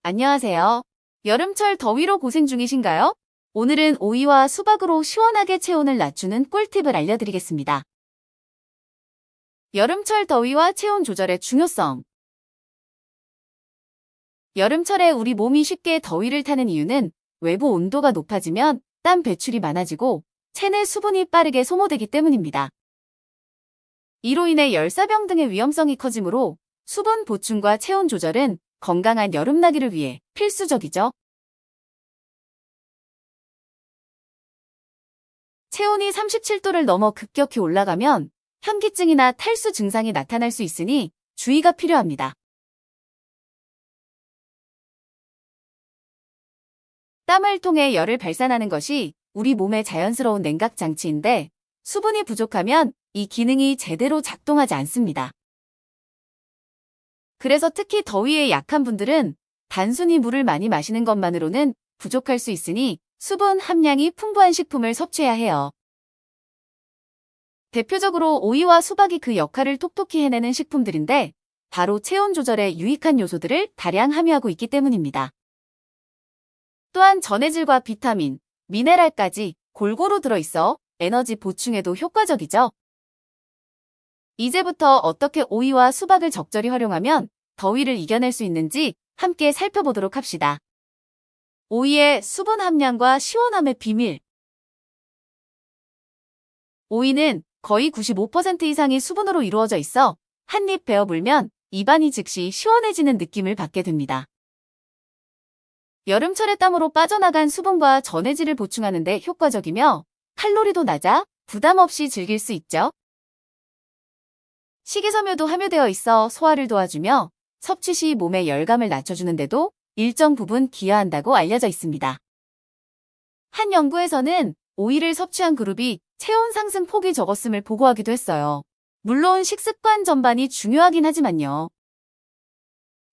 안녕하세요. 여름철 더위로 고생 중이신가요? 오늘은 오이와 수박으로 시원하게 체온을 낮추는 꿀팁을 알려드리겠습니다. 여름철 더위와 체온 조절의 중요성. 여름철에 우리 몸이 쉽게 더위를 타는 이유는 외부 온도가 높아지면 땀 배출이 많아지고 체내 수분이 빠르게 소모되기 때문입니다. 이로 인해 열사병 등의 위험성이 커지므로 수분 보충과 체온 조절은 건강한 여름나기를 위해 필수적이죠. 체온이 37도를 넘어 급격히 올라가면 현기증이나 탈수 증상이 나타날 수 있으니 주의가 필요합니다. 땀을 통해 열을 발산하는 것이 우리 몸의 자연스러운 냉각 장치인데 수분이 부족하면 이 기능이 제대로 작동하지 않습니다. 그래서 특히 더위에 약한 분들은 단순히 물을 많이 마시는 것만으로는 부족할 수 있으니 수분 함량이 풍부한 식품을 섭취해야 해요. 대표적으로 오이와 수박이 그 역할을 톡톡히 해내는 식품들인데 바로 체온 조절에 유익한 요소들을 다량 함유하고 있기 때문입니다. 또한 전해질과 비타민, 미네랄까지 골고루 들어있어 에너지 보충에도 효과적이죠. 이제부터 어떻게 오이와 수박을 적절히 활용하면 더위를 이겨낼 수 있는지 함께 살펴보도록 합시다. 오이의 수분 함량과 시원함의 비밀. 오이는 거의 95% 이상이 수분으로 이루어져 있어 한 입 베어 물면 입안이 즉시 시원해지는 느낌을 받게 됩니다. 여름철의 땀으로 빠져나간 수분과 전해질을 보충하는 데 효과적이며 칼로리도 낮아 부담 없이 즐길 수 있죠. 식이섬유도 함유되어 있어 소화를 도와주며 섭취 시 몸의 열감을 낮춰주는데도 일정 부분 기여한다고 알려져 있습니다. 한 연구에서는 오이를 섭취한 그룹이 체온 상승 폭이 적었음을 보고하기도 했어요. 물론 식습관 전반이 중요하긴 하지만요.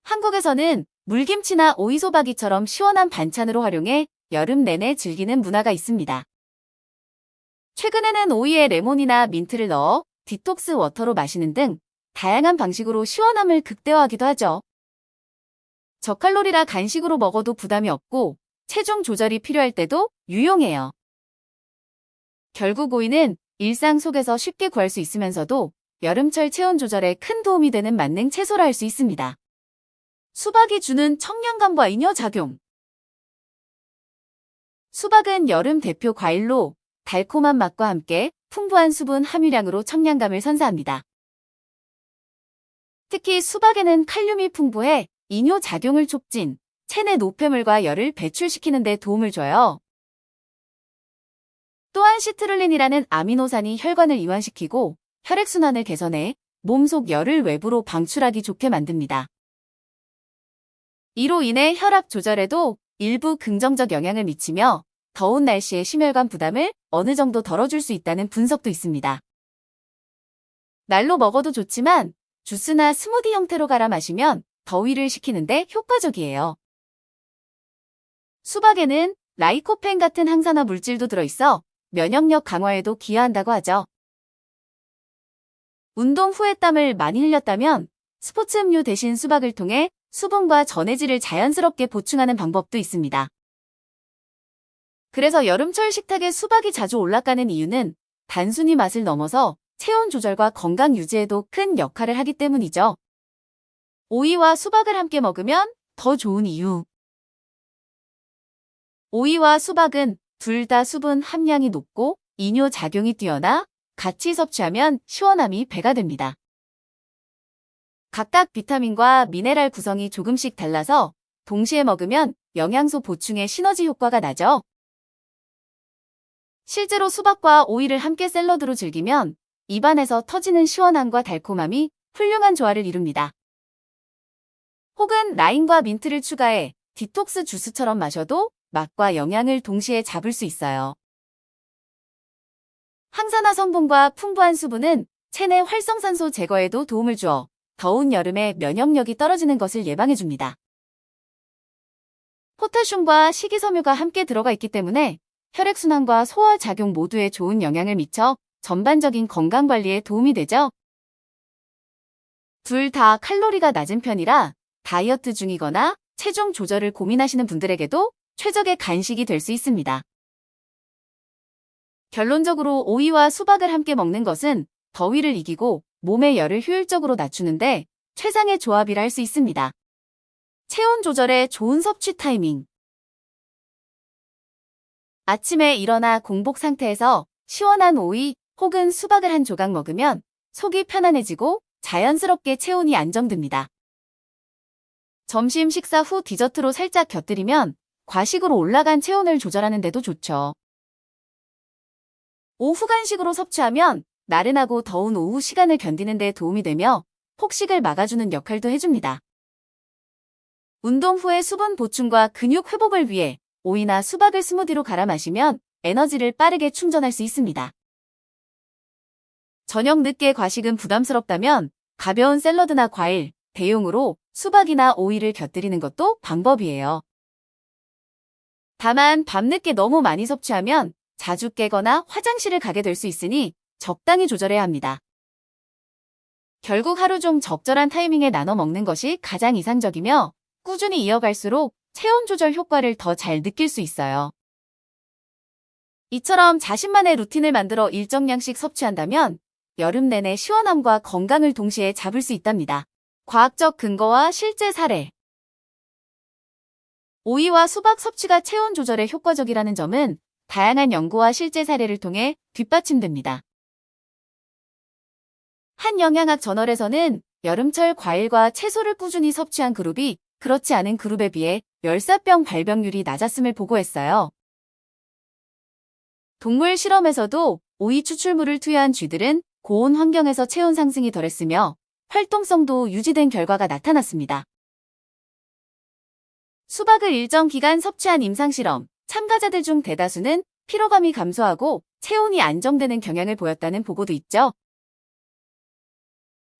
한국에서는 물김치나 오이소박이처럼 시원한 반찬으로 활용해 여름 내내 즐기는 문화가 있습니다. 최근에는 오이에 레몬이나 민트를 넣어 디톡스 워터로 마시는 등 다양한 방식으로 시원함을 극대화하기도 하죠. 저칼로리라 간식으로 먹어도 부담이 없고 체중 조절이 필요할 때도 유용해요. 결국 오이는 일상 속에서 쉽게 구할 수 있으면서도 여름철 체온 조절에 큰 도움이 되는 만능 채소라 할 수 있습니다. 수박이 주는 청량감과 이뇨작용. 수박은 여름 대표 과일로 달콤한 맛과 함께 풍부한 수분 함유량으로 청량감을 선사합니다. 특히 수박에는 칼륨이 풍부해 이뇨작용을 촉진, 체내 노폐물과 열을 배출시키는 데 도움을 줘요. 또한 시트룰린이라는 아미노산이 혈관을 이완시키고 혈액순환을 개선해 몸속 열을 외부로 방출하기 좋게 만듭니다. 이로 인해 혈압 조절에도 일부 긍정적 영향을 미치며 더운 날씨의 심혈관 부담을 어느 정도 덜어줄 수 있다는 분석도 있습니다. 날로 먹어도 좋지만 주스나 스무디 형태로 갈아 마시면 더위를 식히는데 효과적이에요. 수박에는 라이코펜 같은 항산화 물질도 들어있어 면역력 강화에도 기여한다고 하죠. 운동 후에 땀을 많이 흘렸다면 스포츠 음료 대신 수박을 통해 수분과 전해질을 자연스럽게 보충하는 방법도 있습니다. 그래서 여름철 식탁에 수박이 자주 올라가는 이유는 단순히 맛을 넘어서 체온 조절과 건강 유지에도 큰 역할을 하기 때문이죠. 오이와 수박을 함께 먹으면 더 좋은 이유. 오이와 수박은 둘 다 수분 함량이 높고 이뇨작용이 뛰어나 같이 섭취하면 시원함이 배가 됩니다. 각각 비타민과 미네랄 구성이 조금씩 달라서 동시에 먹으면 영양소 보충에 시너지 효과가 나죠. 실제로 수박과 오이를 함께 샐러드로 즐기면 입안에서 터지는 시원함과 달콤함이 훌륭한 조화를 이룹니다. 혹은 라임과 민트를 추가해 디톡스 주스처럼 마셔도 맛과 영양을 동시에 잡을 수 있어요. 항산화 성분과 풍부한 수분은 체내 활성산소 제거에도 도움을 주어 더운 여름에 면역력이 떨어지는 것을 예방해줍니다. 포타슘과 식이섬유가 함께 들어가 있기 때문에 혈액순환과 소화 작용 모두에 좋은 영향을 미쳐 전반적인 건강관리에 도움이 되죠. 둘 다 칼로리가 낮은 편이라 다이어트 중이거나 체중 조절을 고민하시는 분들에게도 최적의 간식이 될 수 있습니다. 결론적으로 오이와 수박을 함께 먹는 것은 더위를 이기고 몸의 열을 효율적으로 낮추는데 최상의 조합이라 할 수 있습니다. 체온 조절에 좋은 섭취 타이밍. 아침에 일어나 공복 상태에서 시원한 오이 혹은 수박을 한 조각 먹으면 속이 편안해지고 자연스럽게 체온이 안정됩니다. 점심 식사 후 디저트로 살짝 곁들이면 과식으로 올라간 체온을 조절하는 데도 좋죠. 오후 간식으로 섭취하면 나른하고 더운 오후 시간을 견디는 데 도움이 되며 폭식을 막아주는 역할도 해줍니다. 운동 후의 수분 보충과 근육 회복을 위해 오이나 수박을 스무디로 갈아 마시면 에너지를 빠르게 충전할 수 있습니다. 저녁 늦게 과식은 부담스럽다면 가벼운 샐러드나 과일, 대용으로 수박이나 오이를 곁들이는 것도 방법이에요. 다만 밤늦게 너무 많이 섭취하면 자주 깨거나 화장실을 가게 될 수 있으니 적당히 조절해야 합니다. 결국 하루 중 적절한 타이밍에 나눠 먹는 것이 가장 이상적이며 꾸준히 이어갈수록 체온 조절 효과를 더 잘 느낄 수 있어요. 이처럼 자신만의 루틴을 만들어 일정량씩 섭취한다면 여름 내내 시원함과 건강을 동시에 잡을 수 있답니다. 과학적 근거와 실제 사례. 오이와 수박 섭취가 체온 조절에 효과적이라는 점은 다양한 연구와 실제 사례를 통해 뒷받침됩니다. 한 영양학 저널에서는 여름철 과일과 채소를 꾸준히 섭취한 그룹이 그렇지 않은 그룹에 비해 열사병 발병률이 낮았음을 보고했어요. 동물 실험에서도 오이 추출물을 투여한 쥐들은 고온 환경에서 체온 상승이 덜했으며 활동성도 유지된 결과가 나타났습니다. 수박을 일정 기간 섭취한 임상실험, 참가자들 중 대다수는 피로감이 감소하고 체온이 안정되는 경향을 보였다는 보고도 있죠.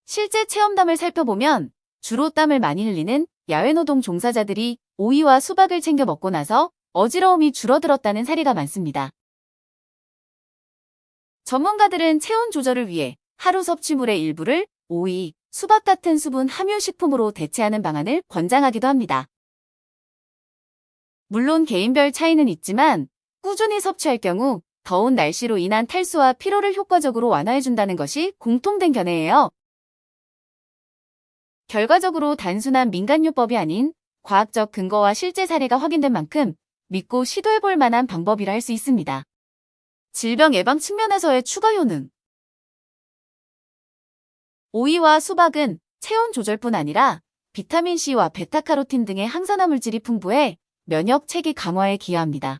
실제 체험담을 살펴보면 주로 땀을 많이 흘리는 야외노동 종사자들이 오이와 수박을 챙겨 먹고 나서 어지러움이 줄어들었다는 사례가 많습니다. 전문가들은 체온 조절을 위해 하루 섭취물의 일부를 오이, 수박 같은 수분 함유 식품으로 대체하는 방안을 권장하기도 합니다. 물론 개인별 차이는 있지만 꾸준히 섭취할 경우 더운 날씨로 인한 탈수와 피로를 효과적으로 완화해준다는 것이 공통된 견해예요. 결과적으로 단순한 민간요법이 아닌 과학적 근거와 실제 사례가 확인된 만큼 믿고 시도해볼 만한 방법이라 할 수 있습니다. 질병 예방 측면에서의 추가 효능. 오이와 수박은 체온 조절뿐 아니라 비타민C와 베타카로틴 등의 항산화 물질이 풍부해 면역 체계 강화에 기여합니다.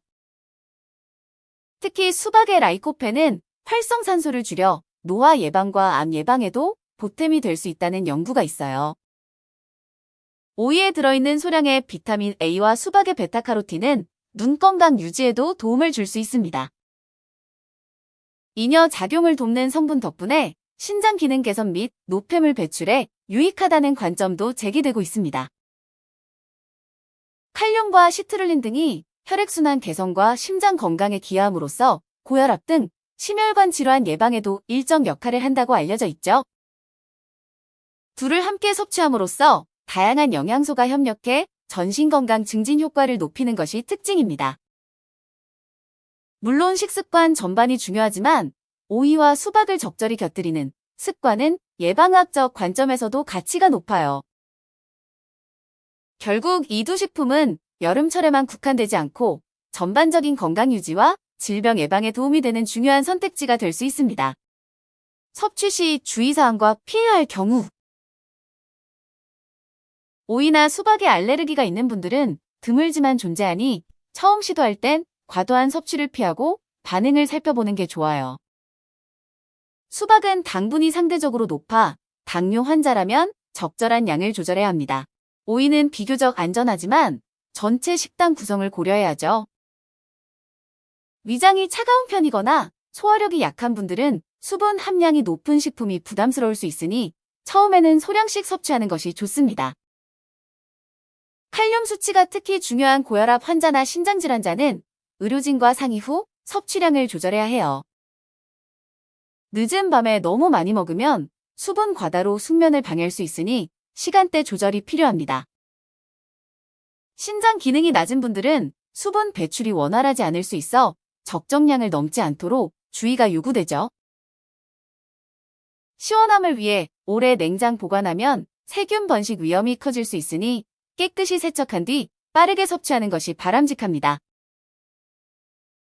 특히 수박의 라이코펜은 활성산소를 줄여 노화 예방과 암 예방에도 보탬이 될 수 있다는 연구가 있어요. 오이에 들어있는 소량의 비타민 A와 수박의 베타카로틴은 눈 건강 유지에도 도움을 줄 수 있습니다. 이뇨 작용을 돕는 성분 덕분에 신장 기능 개선 및 노폐물 배출에 유익하다는 관점도 제기되고 있습니다. 칼륨과 시트룰린 등이 혈액순환 개선과 심장 건강에 기여함으로써 고혈압 등 심혈관 질환 예방에도 일정 역할을 한다고 알려져 있죠. 둘을 함께 섭취함으로써 다양한 영양소가 협력해 전신건강 증진 효과를 높이는 것이 특징입니다. 물론 식습관 전반이 중요하지만 오이와 수박을 적절히 곁들이는 습관은 예방학적 관점에서도 가치가 높아요. 결국 이 두 식품은 여름철에만 국한되지 않고 전반적인 건강 유지와 질병 예방에 도움이 되는 중요한 선택지가 될 수 있습니다. 섭취 시 주의사항과 피해야 할 경우. 오이나 수박에 알레르기가 있는 분들은 드물지만 존재하니 처음 시도할 땐 과도한 섭취를 피하고 반응을 살펴보는 게 좋아요. 수박은 당분이 상대적으로 높아 당뇨 환자라면 적절한 양을 조절해야 합니다. 오이는 비교적 안전하지만 전체 식단 구성을 고려해야죠. 위장이 차가운 편이거나 소화력이 약한 분들은 수분 함량이 높은 식품이 부담스러울 수 있으니 처음에는 소량씩 섭취하는 것이 좋습니다. 칼륨 수치가 특히 중요한 고혈압 환자나 신장질환자는 의료진과 상의 후 섭취량을 조절해야 해요. 늦은 밤에 너무 많이 먹으면 수분 과다로 숙면을 방해할 수 있으니 시간대 조절이 필요합니다. 신장 기능이 낮은 분들은 수분 배출이 원활하지 않을 수 있어 적정량을 넘지 않도록 주의가 요구되죠. 시원함을 위해 오래 냉장 보관하면 세균 번식 위험이 커질 수 있으니 깨끗이 세척한 뒤 빠르게 섭취하는 것이 바람직합니다.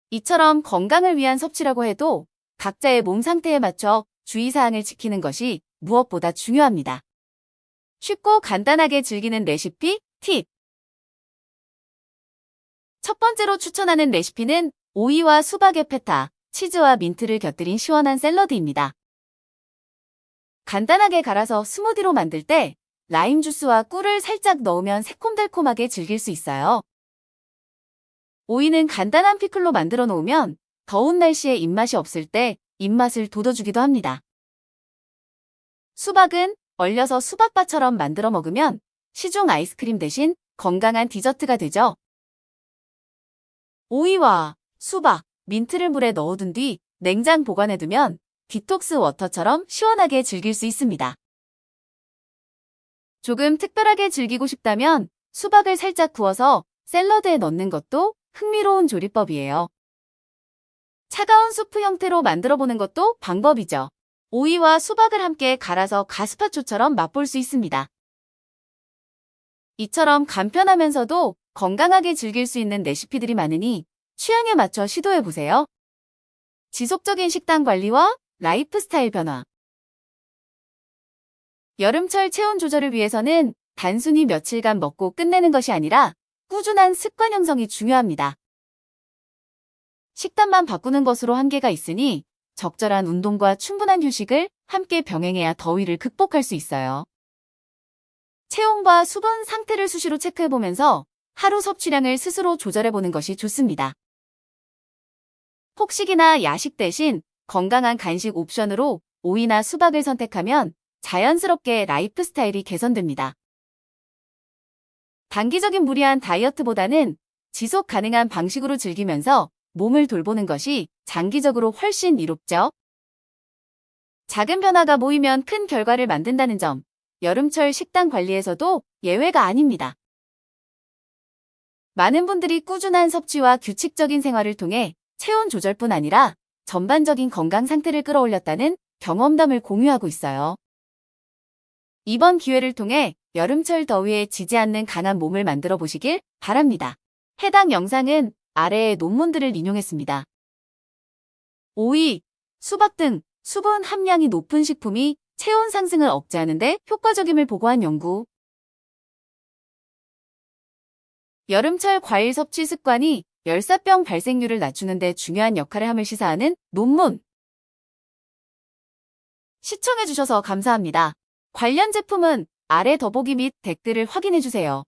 이처럼 건강을 위한 섭취라고 해도 각자의 몸 상태에 맞춰 주의사항을 지키는 것이 무엇보다 중요합니다. 쉽고 간단하게 즐기는 레시피, 팁. 첫 번째로 추천하는 레시피는 오이와 수박의 페타, 치즈와 민트를 곁들인 시원한 샐러드입니다. 간단하게 갈아서 스무디로 만들 때 라임 주스와 꿀을 살짝 넣으면 새콤달콤하게 즐길 수 있어요. 오이는 간단한 피클로 만들어 놓으면 더운 날씨에 입맛이 없을 때 입맛을 돋워주기도 합니다. 수박은 얼려서 수박바처럼 만들어 먹으면 시중 아이스크림 대신 건강한 디저트가 되죠. 오이와 수박, 민트를 물에 넣어둔 뒤 냉장 보관해두면 디톡스 워터처럼 시원하게 즐길 수 있습니다. 조금 특별하게 즐기고 싶다면 수박을 살짝 구워서 샐러드에 넣는 것도 흥미로운 조리법이에요. 차가운 수프 형태로 만들어보는 것도 방법이죠. 오이와 수박을 함께 갈아서 가스파초처럼 맛볼 수 있습니다. 이처럼 간편하면서도 건강하게 즐길 수 있는 레시피들이 많으니 취향에 맞춰 시도해보세요. 지속적인 식단 관리와 라이프 스타일 변화. 여름철 체온 조절을 위해서는 단순히 며칠간 먹고 끝내는 것이 아니라 꾸준한 습관 형성이 중요합니다. 식단만 바꾸는 것으로 한계가 있으니 적절한 운동과 충분한 휴식을 함께 병행해야 더위를 극복할 수 있어요. 체온과 수분 상태를 수시로 체크해보면서 하루 섭취량을 스스로 조절해보는 것이 좋습니다. 폭식이나 야식 대신 건강한 간식 옵션으로 오이나 수박을 선택하면 자연스럽게 라이프 스타일이 개선됩니다. 단기적인 무리한 다이어트보다는 지속 가능한 방식으로 즐기면서 몸을 돌보는 것이 장기적으로 훨씬 이롭죠. 작은 변화가 모이면 큰 결과를 만든다는 점, 여름철 식단 관리에서도 예외가 아닙니다. 많은 분들이 꾸준한 섭취와 규칙적인 생활을 통해 체온 조절뿐 아니라 전반적인 건강 상태를 끌어올렸다는 경험담을 공유하고 있어요. 이번 기회를 통해 여름철 더위에 지지 않는 강한 몸을 만들어 보시길 바랍니다. 해당 영상은 아래의 논문들을 인용했습니다. 오이, 수박 등 수분 함량이 높은 식품이 체온 상승을 억제하는 데 효과적임을 보고한 연구. 여름철 과일 섭취 습관이 열사병 발생률을 낮추는 데 중요한 역할을 함을 시사하는 논문. 시청해주셔서 감사합니다. 관련 제품은 아래 더보기 및 댓글을 확인해주세요.